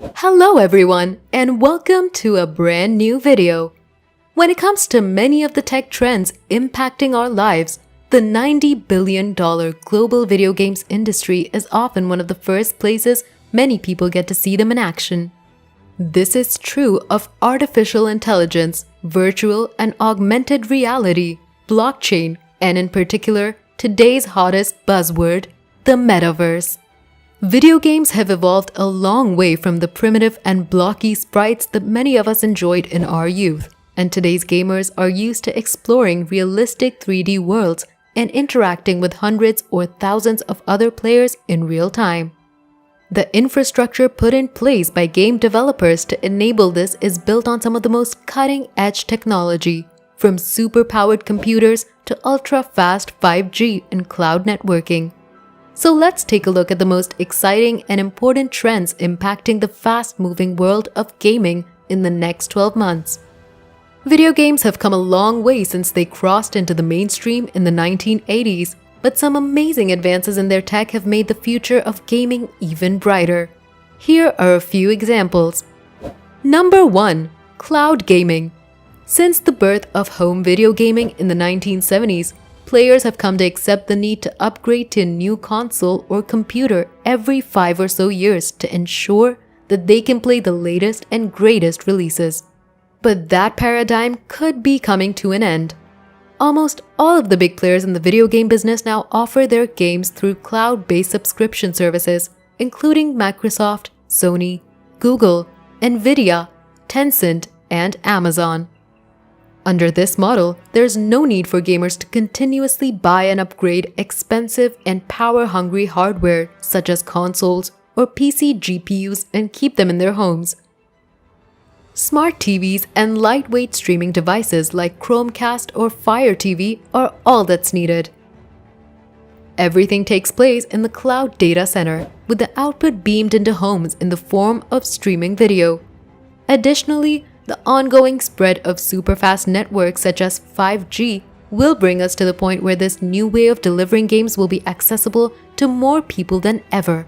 Hello everyone, and welcome to a brand new video. When it comes to many of the tech trends impacting our lives, the $90 billion global video games industry is often one of the first places many people get to see them in action. This is true of artificial intelligence, virtual and augmented reality, blockchain, and in particular, today's hottest buzzword, the metaverse. Video games have evolved a long way from the primitive and blocky sprites that many of us enjoyed in our youth, and today's gamers are used to exploring realistic 3D worlds and interacting with hundreds or thousands of other players in real time. The infrastructure put in place by game developers to enable this is built on some of the most cutting-edge technology, from super-powered computers to ultra-fast 5G and cloud networking. So let's take a look at the most exciting and important trends impacting the fast-moving world of gaming in the next 12 months. Video games have come a long way since they crossed into the mainstream in the 1980s, but some amazing advances in their tech have made the future of gaming even brighter. Here are a few examples. Number 1. Cloud gaming. Since the birth of home video gaming in the 1970s, players have come to accept the need to upgrade to a new console or computer every 5 or so years to ensure that they can play the latest and greatest releases. But that paradigm could be coming to an end. Almost all of the big players in the video game business now offer their games through cloud-based subscription services, including Microsoft, Sony, Google, Nvidia, Tencent, and Amazon. Under this model, there's no need for gamers to continuously buy and upgrade expensive and power-hungry hardware such as consoles or PC GPUs and keep them in their homes. Smart TVs and lightweight streaming devices like Chromecast or Fire TV are all that's needed. Everything takes place in the cloud data center, with the output beamed into homes in the form of streaming video. Additionally, the ongoing spread of super-fast networks such as 5G will bring us to the point where this new way of delivering games will be accessible to more people than ever.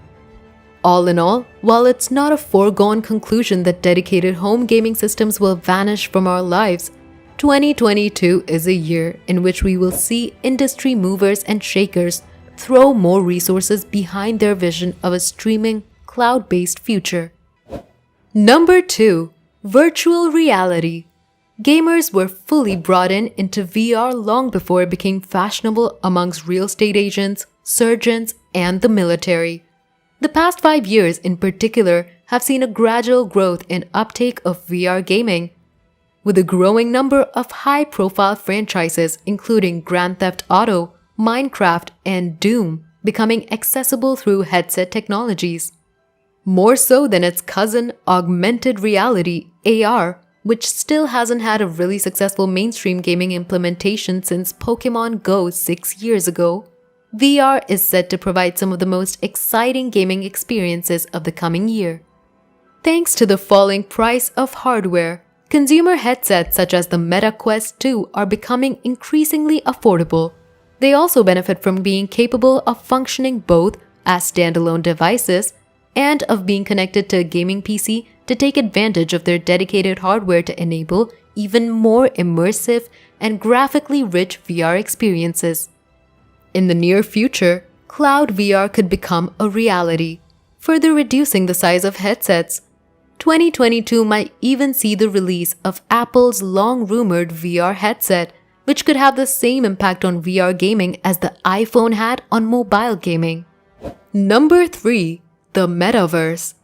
All in all, while it's not a foregone conclusion that dedicated home gaming systems will vanish from our lives, 2022 is a year in which we will see industry movers and shakers throw more resources behind their vision of a streaming, cloud-based future. Number 2. Virtual reality. Gamers were fully brought into VR long before it became fashionable amongst real estate agents, surgeons, and the military. The past 5 years in particular have seen a gradual growth in uptake of VR gaming, with a growing number of high-profile franchises including Grand Theft Auto, Minecraft, and Doom becoming accessible through headset technologies. More so than its cousin, augmented reality, AR, which still hasn't had a really successful mainstream gaming implementation since Pokémon Go 6 years ago, VR is set to provide some of the most exciting gaming experiences of the coming year. Thanks to the falling price of hardware, consumer headsets such as the Meta Quest 2 are becoming increasingly affordable. They also benefit from being capable of functioning both as standalone devices and of being connected to a gaming PC to take advantage of their dedicated hardware to enable even more immersive and graphically rich VR experiences. In the near future, cloud VR could become a reality, further reducing the size of headsets. 2022 might even see the release of Apple's long-rumored VR headset, which could have the same impact on VR gaming as the iPhone had on mobile gaming. Number 3. The metaverse.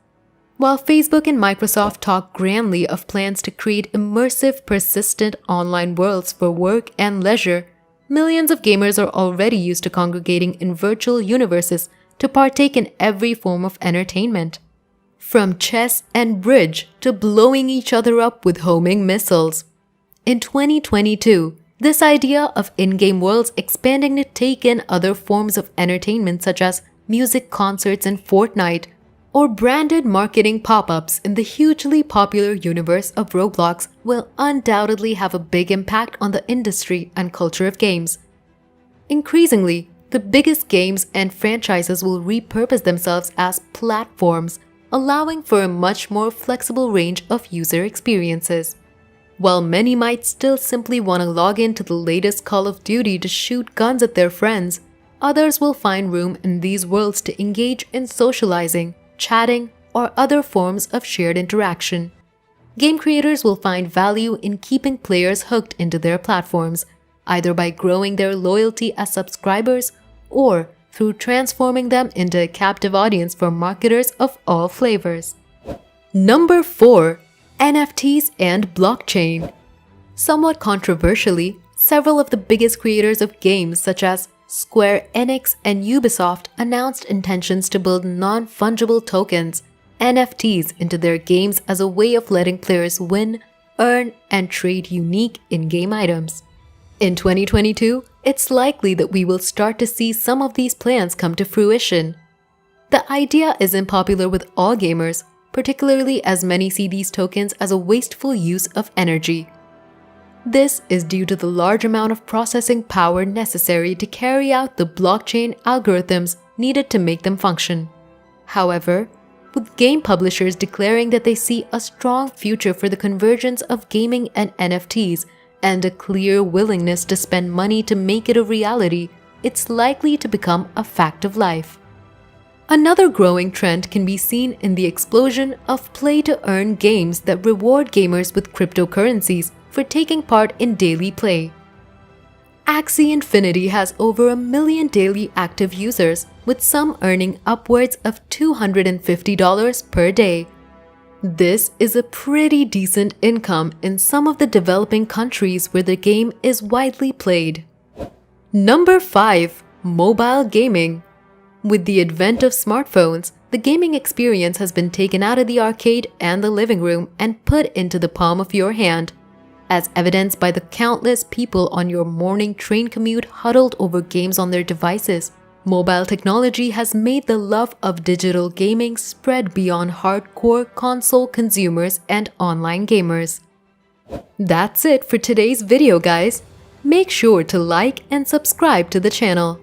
While Facebook and Microsoft talk grandly of plans to create immersive, persistent online worlds for work and leisure, millions of gamers are already used to congregating in virtual universes to partake in every form of entertainment. From chess and bridge to blowing each other up with homing missiles. In 2022, this idea of in-game worlds expanding to take in other forms of entertainment such as music concerts in Fortnite, or branded marketing pop-ups in the hugely popular universe of Roblox will undoubtedly have a big impact on the industry and culture of games. Increasingly, the biggest games and franchises will repurpose themselves as platforms, allowing for a much more flexible range of user experiences. While many might still simply want to log into the latest Call of Duty to shoot guns at their friends, others will find room in these worlds to engage in socializing, chatting, or other forms of shared interaction. Game creators will find value in keeping players hooked into their platforms, either by growing their loyalty as subscribers or through transforming them into a captive audience for marketers of all flavors. Number 4. NFTs and blockchain. Somewhat controversially, several of the biggest creators of games such as Square Enix and Ubisoft announced intentions to build non-fungible tokens, NFTs, into their games as a way of letting players win, earn, and trade unique in-game items. In 2022, it's likely that we will start to see some of these plans come to fruition. The idea isn't popular with all gamers, particularly as many see these tokens as a wasteful use of energy. This is due to the large amount of processing power necessary to carry out the blockchain algorithms needed to make them function. However, with game publishers declaring that they see a strong future for the convergence of gaming and NFTs and a clear willingness to spend money to make it a reality, it's likely to become a fact of life. Another growing trend can be seen in the explosion of play-to-earn games that reward gamers with cryptocurrencies for taking part in daily play. Axie Infinity has over 1 million daily active users, with some earning upwards of $250 per day. This is a pretty decent income in some of the developing countries where the game is widely played. Number 5. Mobile gaming. With the advent of smartphones, the gaming experience has been taken out of the arcade and the living room and put into the palm of your hand, as evidenced by the countless people on your morning train commute huddled over games on their devices. Mobile technology has made the love of digital gaming spread beyond hardcore console consumers and online gamers. That's it for today's video, guys. Make sure to like and subscribe to the channel.